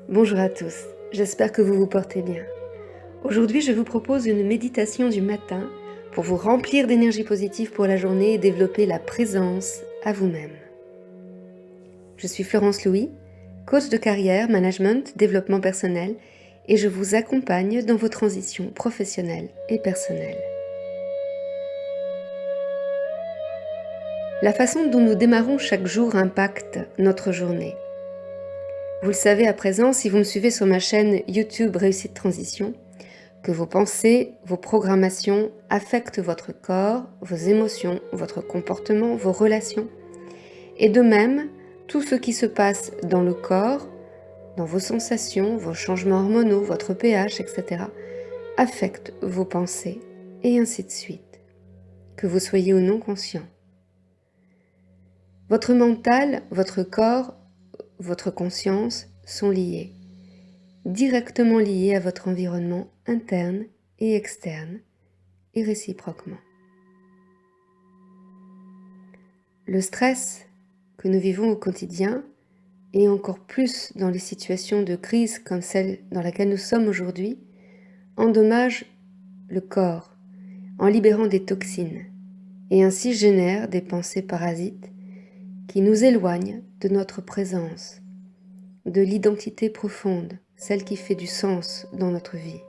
Bonjour à tous, j'espère que vous vous portez bien. Aujourd'hui, je vous propose une méditation du matin pour vous remplir d'énergie positive pour la journée et développer la présence à vous-même. Je suis Florence Louis, coach de carrière, management, développement personnel et je vous accompagne dans vos transitions professionnelles et personnelles. La façon dont nous démarrons chaque jour impacte notre journée. Vous le savez à présent, si vous me suivez sur ma chaîne YouTube Réussite Transition, que vos pensées, vos programmations affectent votre corps, vos émotions, votre comportement, vos relations. Et de même, tout ce qui se passe dans le corps, dans vos sensations, vos changements hormonaux, votre pH, etc., affecte vos pensées, et ainsi de suite, que vous soyez ou non conscient. Votre mental, votre corps, votre conscience sont liés, directement liés à votre environnement interne et externe, et réciproquement. Le stress que nous vivons au quotidien, et encore plus dans les situations de crise comme celle dans laquelle nous sommes aujourd'hui, endommage le corps en libérant des toxines, et ainsi génère des pensées parasites qui nous éloignent de notre présence, de l'identité profonde, celle qui fait du sens dans notre vie.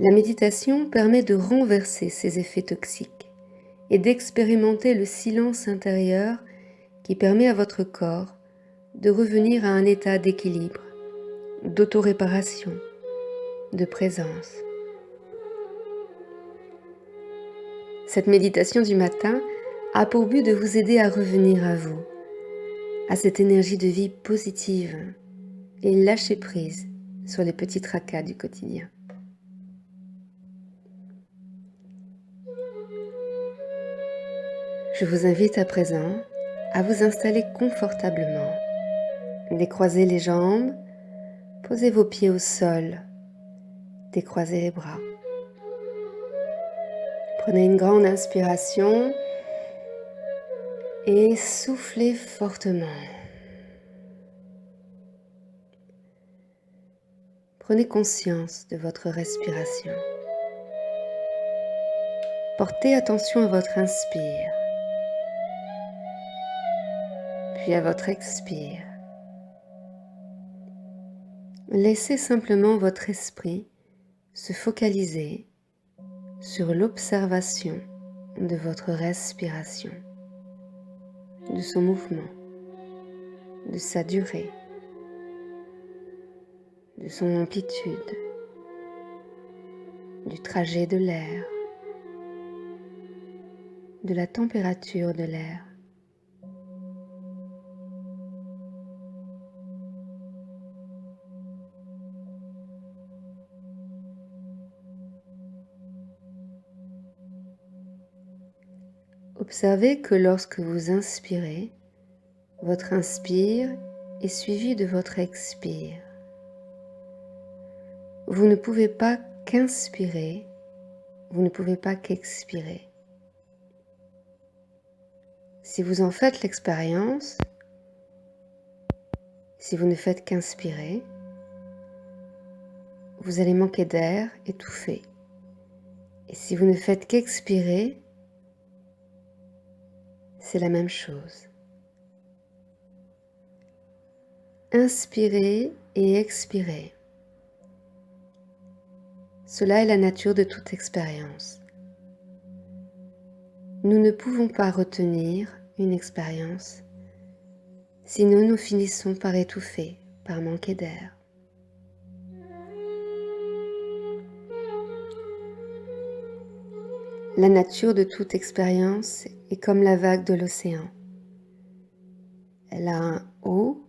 La méditation permet de renverser ces effets toxiques et d'expérimenter le silence intérieur qui permet à votre corps de revenir à un état d'équilibre, d'autoréparation, de présence. Cette méditation du matin a pour but de vous aider à revenir à vous, à cette énergie de vie positive et lâcher prise sur les petits tracas du quotidien. Je vous invite à présent à vous installer confortablement. Décroisez les jambes, posez vos pieds au sol, décroisez les bras. Prenez une grande inspiration et soufflez fortement. Prenez conscience de votre respiration. Portez attention à votre inspire, puis à votre expire. Laissez simplement votre esprit se focaliser sur l'observation de votre respiration, de son mouvement, de sa durée, de son amplitude, du trajet de l'air, de la température de l'air. Observez que lorsque vous inspirez, votre inspire est suivi de votre expire. Vous ne pouvez pas qu'inspirer, vous ne pouvez pas qu'expirer. Si vous en faites l'expérience, si vous ne faites qu'inspirer, vous allez manquer d'air, étouffer. Et si vous ne faites qu'expirer, c'est la même chose. Inspirez et expirez. Cela est la nature de toute expérience. Nous ne pouvons pas retenir une expérience, sinon nous finissons par étouffer, par manquer d'air. La nature de toute expérience est comme la vague de l'océan. Elle a un haut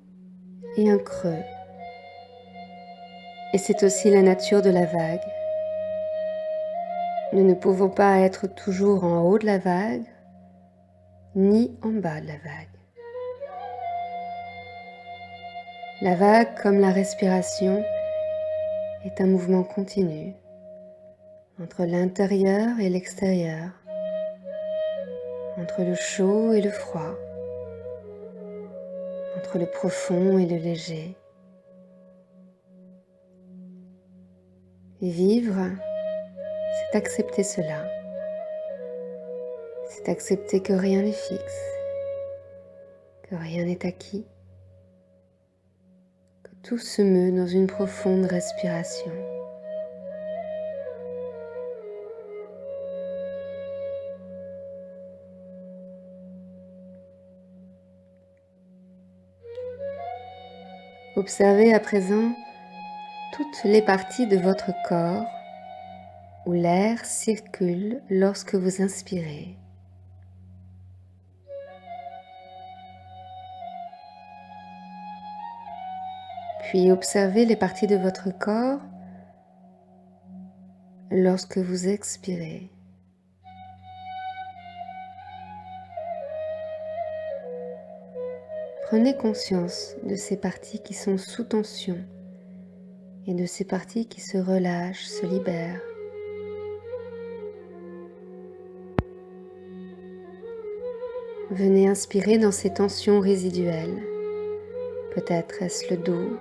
et un creux. Et c'est aussi la nature de la vague. Nous ne pouvons pas être toujours en haut de la vague, ni en bas de la vague. La vague, comme la respiration, est un mouvement continu entre l'intérieur et l'extérieur, entre le chaud et le froid, entre le profond et le léger. Et vivre, c'est accepter cela. C'est accepter que rien n'est fixe, que rien n'est acquis, que tout se meut dans une profonde respiration. Observez à présent toutes les parties de votre corps où l'air circule lorsque vous inspirez. Puis observez les parties de votre corps lorsque vous expirez. Prenez conscience de ces parties qui sont sous tension et de ces parties qui se relâchent, se libèrent. Venez inspirer dans ces tensions résiduelles. Peut-être est-ce le dos,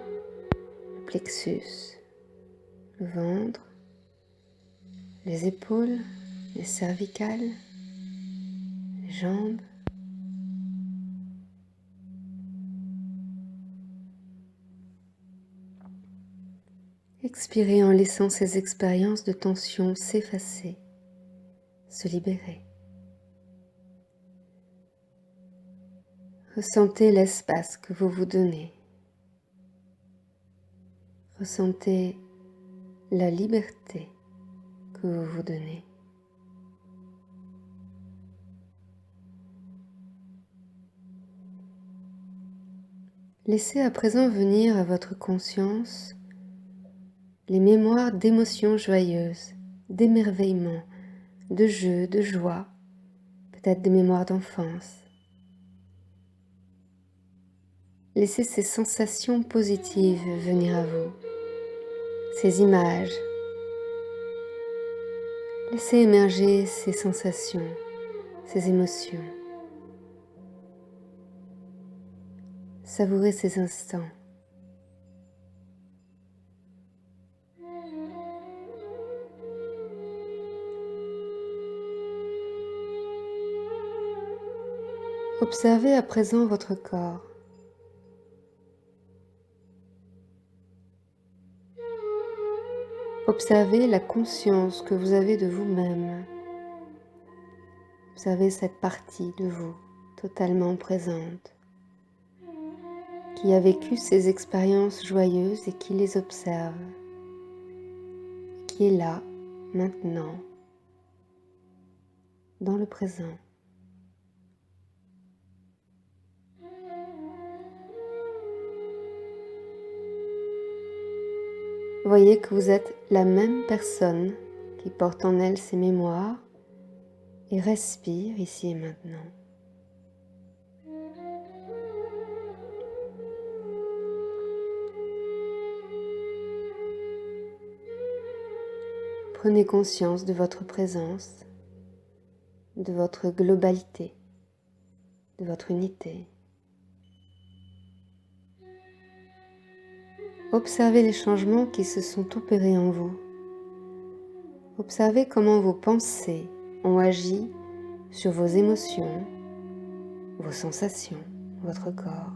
le plexus, le ventre, les épaules, les cervicales, les jambes. Expirez en laissant ces expériences de tension s'effacer, se libérer. Ressentez l'espace que vous vous donnez. Ressentez la liberté que vous vous donnez. Laissez à présent venir à votre conscience les mémoires d'émotions joyeuses, d'émerveillement, de jeu, de joie, peut-être des mémoires d'enfance. Laissez ces sensations positives venir à vous, ces images. Laissez émerger ces sensations, ces émotions. Savourez ces instants. Observez à présent votre corps. Observez la conscience que vous avez de vous-même. Observez cette partie de vous totalement présente, qui a vécu ces expériences joyeuses et qui les observe, qui est là, maintenant, dans le présent. Voyez que vous êtes la même personne qui porte en elle ses mémoires et respire ici et maintenant. Prenez conscience de votre présence, de votre globalité, de votre unité. Observez les changements qui se sont opérés en vous. Observez comment vos pensées ont agi sur vos émotions, vos sensations, votre corps.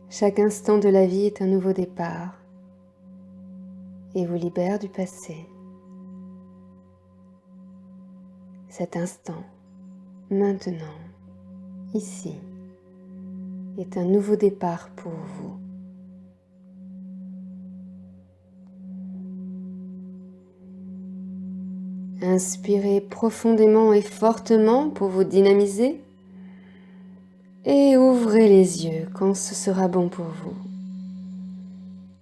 Chaque instant de la vie est un nouveau départ et vous libère du passé. Cet instant, maintenant, ici, est un nouveau départ pour vous. Inspirez profondément et fortement pour vous dynamiser et ouvrez les yeux quand ce sera bon pour vous.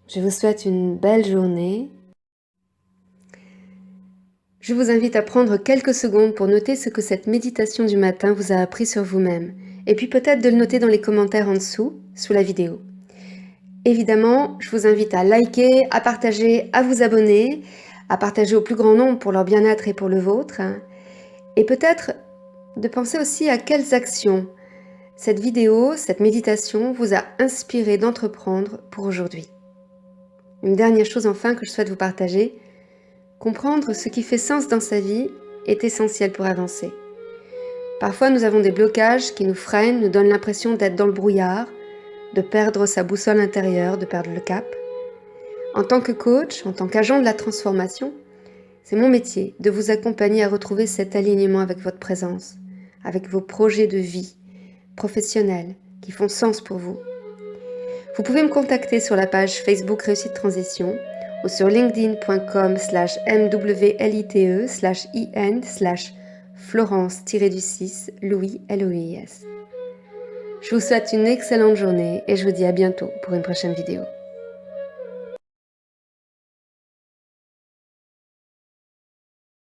Je vous souhaite une belle journée. Je vous invite à prendre quelques secondes pour noter ce que cette méditation du matin vous a appris sur vous-même, et puis peut-être de le noter dans les commentaires en dessous, sous la vidéo. Évidemment, je vous invite à liker, à partager, à vous abonner, à partager au plus grand nombre pour leur bien-être et pour le vôtre. Et peut-être de penser aussi à quelles actions cette vidéo, cette méditation vous a inspiré d'entreprendre pour aujourd'hui. Une dernière chose enfin que je souhaite vous partager, comprendre ce qui fait sens dans sa vie est essentiel pour avancer. Parfois nous avons des blocages qui nous freinent, nous donnent l'impression d'être dans le brouillard, de perdre sa boussole intérieure, de perdre le cap. En tant que coach, en tant qu'agent de la transformation, c'est mon métier de vous accompagner à retrouver cet alignement avec votre présence, avec vos projets de vie professionnels qui font sens pour vous. Vous pouvez me contacter sur la page Facebook Réussite Transition ou sur linkedin.com/mWLITE/IN/Florence-du-6 Louis LOIS. Je vous souhaite une excellente journée et je vous dis à bientôt pour une prochaine vidéo.